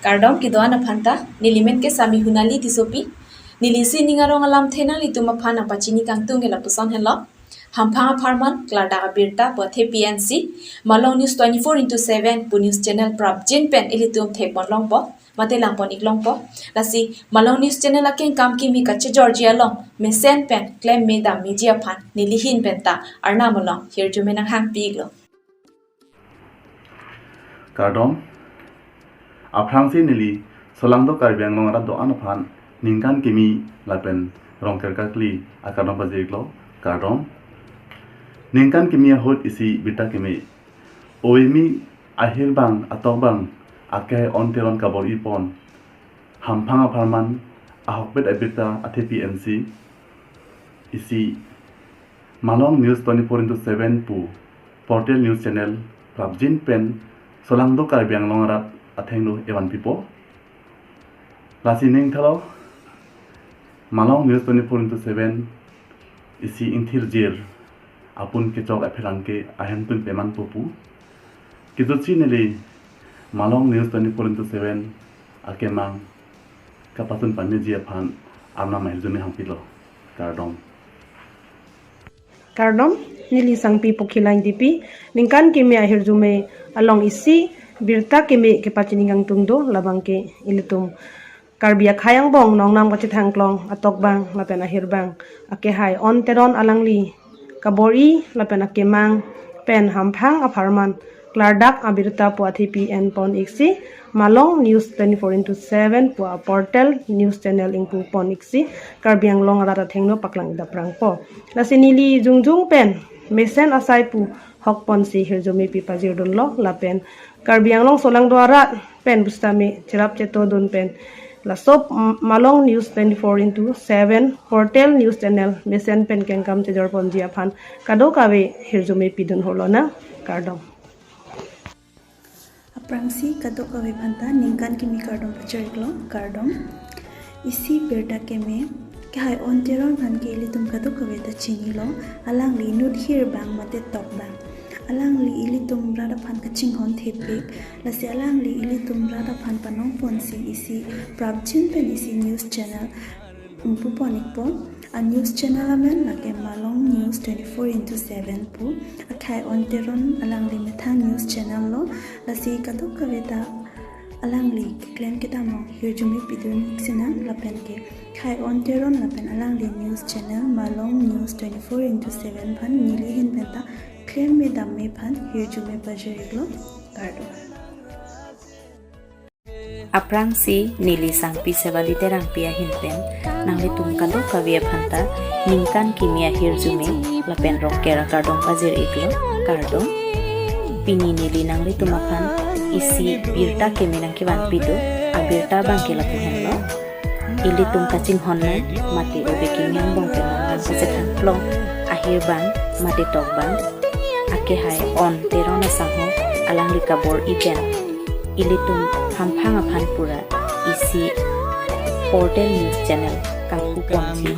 Kardom kidoana phanta nilimen ke sami hunali tisopi nilisi ningarong alam thenang lituma phana pachini kangtung gela puson hello hamphanga pharman klarda birta pothe PNC Malong News 24/7 pu news channel prap jin pen ilitum thepon longpo mate langpon iklongpo lasi Malong News channel aken kam ki mi kache Georgia long mesen pen claim me da media phan nilihin penta arna molong here jumenang hang piglo Kardom Aprangsi nili solangdo karbiang long arat doan phan ningkan kimi lapen rongker kakli akadom pajeklo Kardom ningkan kimi hot isi bita kimi oimi ahil bang atobang ake onteron kabor ipon hamphanga pharman ahokbet abita athe PNC isi Malong News 24/7 pu portal news channel prabjin pen solangdo karbiang long arat athenglo evan pipo lasi ning thalo Malong News 24/7 isi inthir jer apun ke chok aphelangke ahem tun peman popu kiduchi neli Malong News 24/7 akemang kapatun panne jia phan amna mailjume hampilo Kardom nili sangpi POKHILA indipi ningkan kimi ahirjume along isi birta kimi ke pachiningang tungdo labang ke ilitum karbia khayang bong nongnam kachi thangklong atok bang lapen ahir bang ake hai on teron alangli kabori lapen ake mang pen hamphang apharman klardak abirta puathi PN pon iksi Malong News 24/7 pua portal news channel ingpu pon iksi karbiang long rata thengno paklang ida prangpo lasinili jungjung pen mesen asai pu hokpon si hirjomi pipa jirdullo lapen karbiang long solang dwara pen bustami chirap cheto don pen la sop Malong News 24/7 portal news channel mesen pen kengkam chejor pon jia phan kado kawe hirjomi pidun holona Kardom Aprangsi kadok kawe phanta ningkan kimi Kardom pachariklo Kardom isi berta keme kai on teron phan ke ilitum kadok kawe ta chingilo alang li nut hir bang mate tok bang alang li ilitum rada phan ka chinghon thepik lasi alang li ilitum rada phan panong ponsi isi prabjin pen isi news channel umpu ponikpo a news channel amen lake Malong News 24/7 pu akai on teron alang li metha news channel lo lasi kadok kaweta alang li claim kita mo hirjumi pidun sina lapen ke kai on teron lapen alang li news channel Malong News 24/7 phan nili hin penta claim me damme phan hirjumi pajariglo Kardo Aprangsi nili sangpi sewali terang pia hinpen nangli tungkalo kawia phanta ningkan kimia hirjume lapen rockera Kardom pajir iklo Kardom pini nili nangli tumapan isi birta keminang kiwan pido abirta bangke lapu henlo ili tung kacing honna mati obe kimyang bong penang sesekhan plong ahir bang mati tok bang ake hai on terona saho alang likabor iben ili tung hamphang aphan pura isi portal news channel kangku ponchi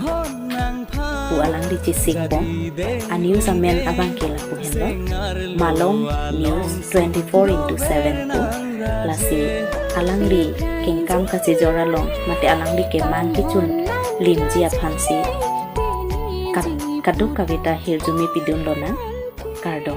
pu alang di cisingpong a news amen abang kila pu henlo Malong News 24/7 pu lasi alang li kengkam ka sejora long mate alang li ke man kichun limji aphan si kaduk kavita hirjumi pidun lona Kardom